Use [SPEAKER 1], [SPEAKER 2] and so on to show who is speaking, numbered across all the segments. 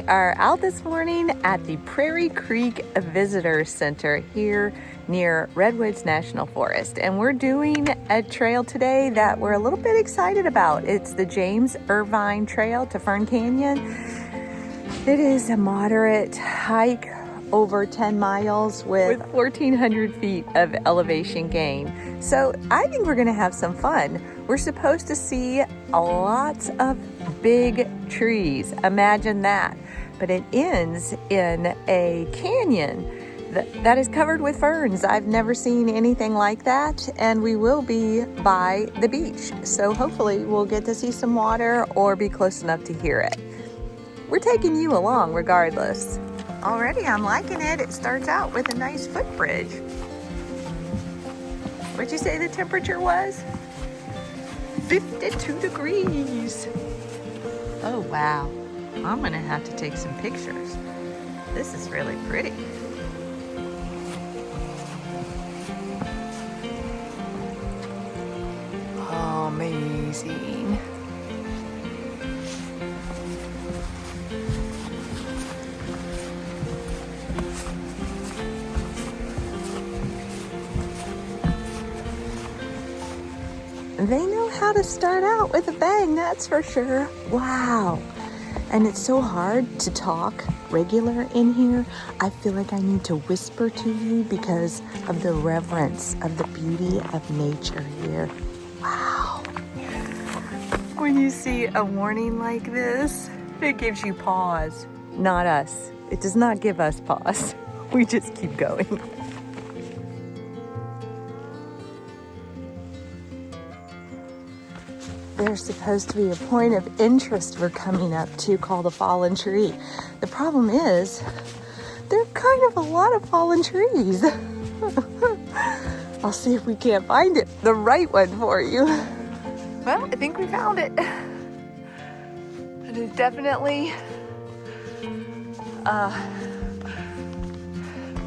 [SPEAKER 1] are out this morning at the Prairie Creek Visitor Center here near Redwoods National Forest, and we're doing a trail today that we're a little bit excited about. It's the James Irvine Trail to Fern Canyon. It is a moderate hike over 10 miles with 1,400 feet of elevation gain. So I think we're gonna have some fun. We're supposed to see lots of big trees, imagine that. But it ends in a canyon that is covered with ferns. I've never seen anything like that, and we will be by the beach. So hopefully we'll get to see some water or be close enough to hear it. We're taking you along regardless. Already I'm liking it. It starts out with a nice footbridge. What'd you say the temperature was? 52 degrees. Oh wow. I'm gonna have to take some pictures. This is really pretty. Amazing. They know how to start out with a bang, that's for sure. Wow. And it's so hard to talk regular in here. I feel like I need to whisper to you because of the reverence of the beauty of nature here. Wow. When you see a warning like this, it gives you pause. Not us. It does not give us pause. We just keep going. There's supposed to be a point of interest we're coming up to called a fallen tree. The problem is, there are kind of a lot of fallen trees. I'll see if we can't find it, the right one for you. Well, I think we found it. It is definitely a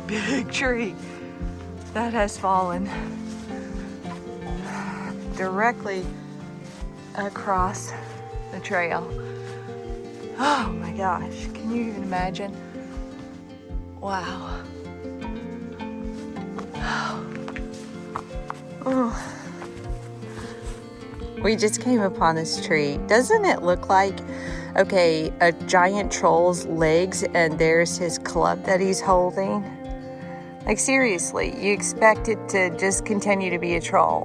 [SPEAKER 1] big tree that has fallen directly across the trail. Oh my gosh, can you even imagine? Wow. Oh. We just came upon this tree. Doesn't it look like, okay, a giant troll's legs and there's his club that he's holding? Like seriously, you expect it to just continue to be a troll.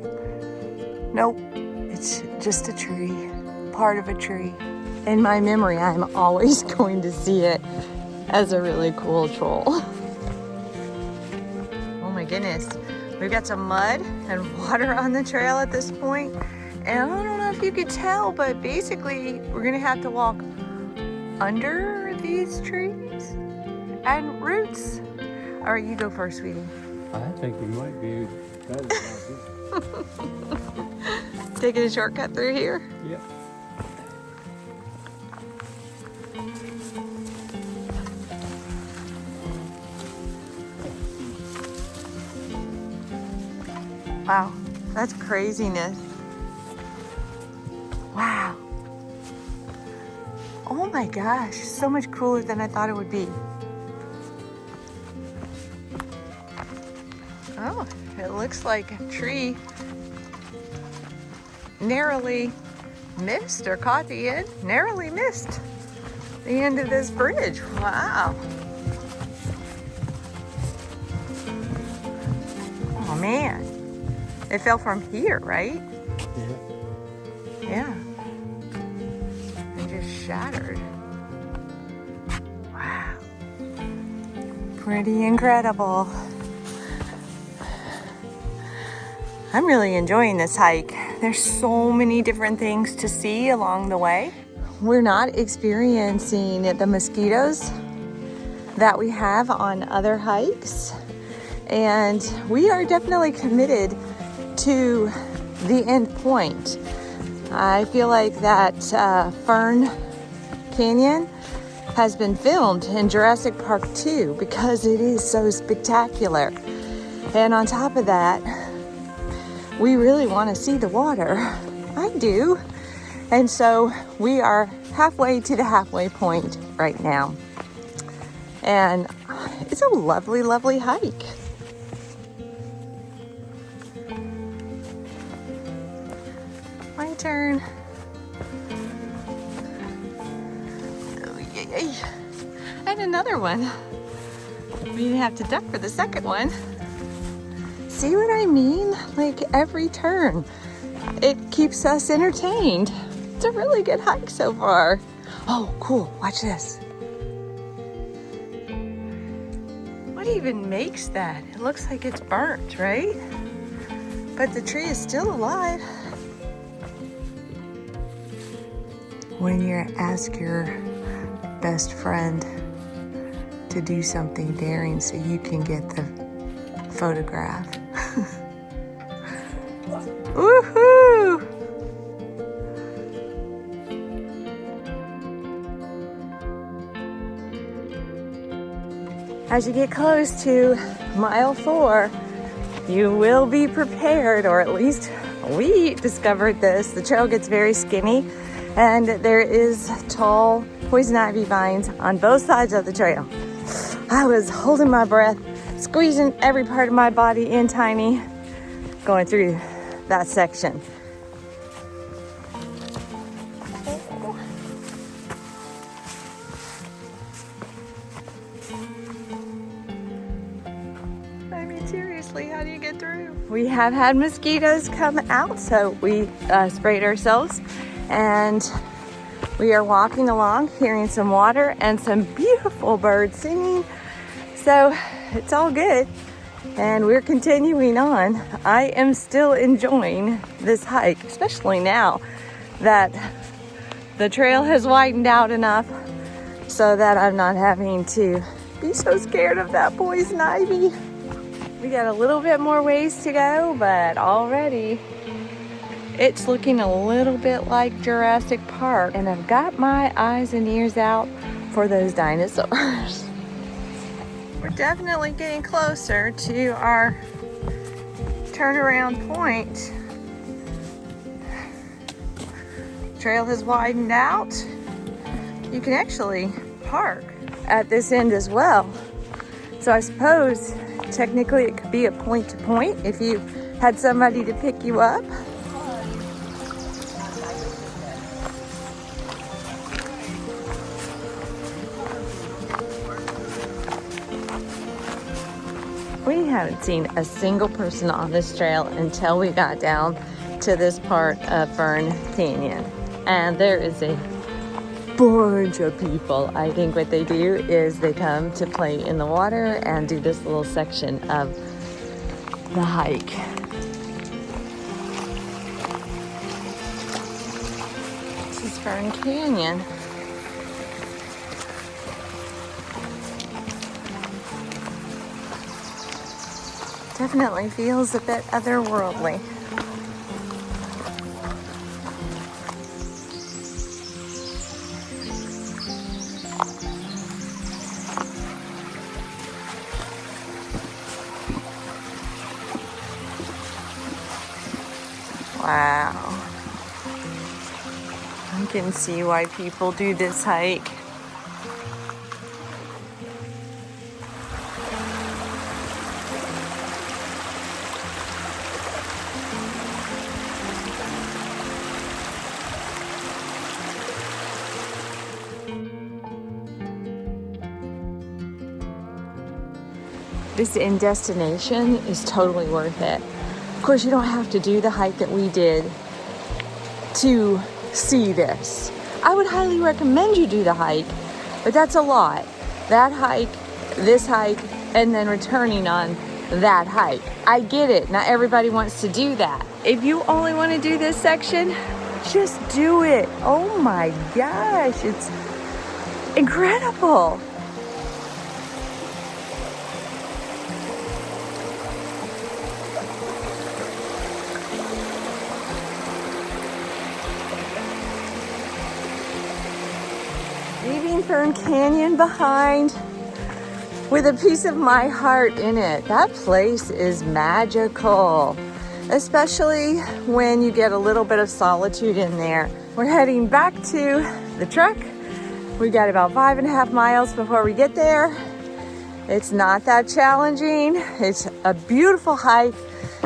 [SPEAKER 1] Nope. It's just a tree, part of a tree. In my memory, I'm always going to see it as a really cool troll. Oh my goodness. We've got some mud and water on the trail at this point. And I don't know if you could tell, but basically we're gonna have to walk under these trees and roots. All right, you go first, sweetie.
[SPEAKER 2] I think we might be better than
[SPEAKER 1] Taking a shortcut through here?
[SPEAKER 2] Yep.
[SPEAKER 1] Wow, that's craziness. Wow. Oh my gosh, so much cooler than I thought it would be. Oh, it looks like a tree narrowly missed or caught the end, narrowly missed the end of this bridge. Wow. Oh man. It fell from here, right?
[SPEAKER 2] Yeah.
[SPEAKER 1] Yeah. It just shattered. Wow. Pretty incredible. I'm really enjoying this hike. There's so many different things to see along the way. We're not experiencing the mosquitoes that we have on other hikes. And we are definitely committed to the end point. I feel like that Fern Canyon has been filmed in Jurassic Park 2 because it is so spectacular. And on top of that, we really want to see the water. I do. And so we are halfway to the halfway point right now. And it's a lovely, lovely hike. My turn. Oh, yay. And another one. We didn't have to duck for the second one. See what I mean? Like every turn, it keeps us entertained. It's a really good hike so far. Oh, cool. Watch this. What even makes that? It looks like it's burnt, right? But the tree is still alive. When you ask your best friend to do something daring so you can get the photograph. Woohoo! As you get close to mile 4, you will be prepared, or at least we discovered this. The trail gets very skinny, and there is tall poison ivy vines on both sides of the trail. I was holding my breath, squeezing every part of my body in tiny, going through that section. I mean, seriously, how do you get through? We have had mosquitoes come out, so we sprayed ourselves, and we are walking along, hearing some water and some beautiful birds singing. So it's all good, and we're continuing on. I am still enjoying this hike, especially now that the trail has widened out enough so that I'm not having to be so scared of that poison ivy. We got a little bit more ways to go, but already it's looking a little bit like Jurassic Park, and I've got my eyes and ears out for those dinosaurs. We're definitely getting closer to our turnaround point. Trail has widened out. You can actually park at this end as well. So I suppose technically it could be a point to point if you had somebody to pick you up. We haven't seen a single person on this trail until we got down to this part of Fern Canyon. And there is a bunch of people. I think what they do is they come to play in the water and do this little section of the hike. This is Fern Canyon. Definitely feels a bit otherworldly. Wow. I can see why people do this hike. This end destination is totally worth it. Of course, you don't have to do the hike that we did to see this. I would highly recommend you do the hike, but that's a lot. That hike, this hike, and then returning on that hike. I get it. Not everybody wants to do that. If you only want to do this section, just do it. Oh my gosh, it's incredible. Leaving Fern Canyon behind with a piece of my heart in it. That place is magical, especially when you get a little bit of solitude in there. We're heading back to the truck. We got about 5.5 miles before we get there. It's not that challenging. It's a beautiful hike.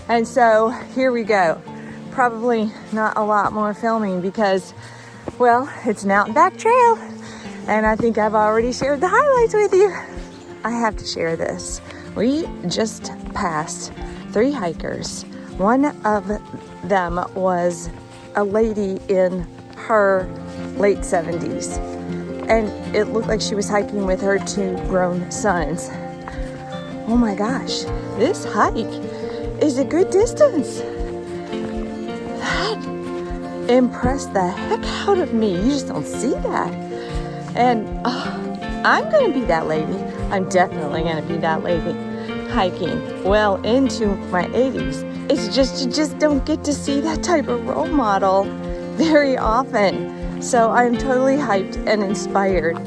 [SPEAKER 1] And so here we go. Probably not a lot more filming because, well, it's an out and back trail. And I think I've already shared the highlights with you. I have to share this. We just passed 3 hikers. One of them was a lady in her late 70s. And it looked like she was hiking with her 2 grown sons. Oh my gosh, this hike is a good distance. That impressed the heck out of me. You just don't see that. And I'm gonna be that lady. I'm definitely gonna be that lady hiking well into my 80s. It's just, you just don't get to see that type of role model very often. So I'm totally hyped and inspired.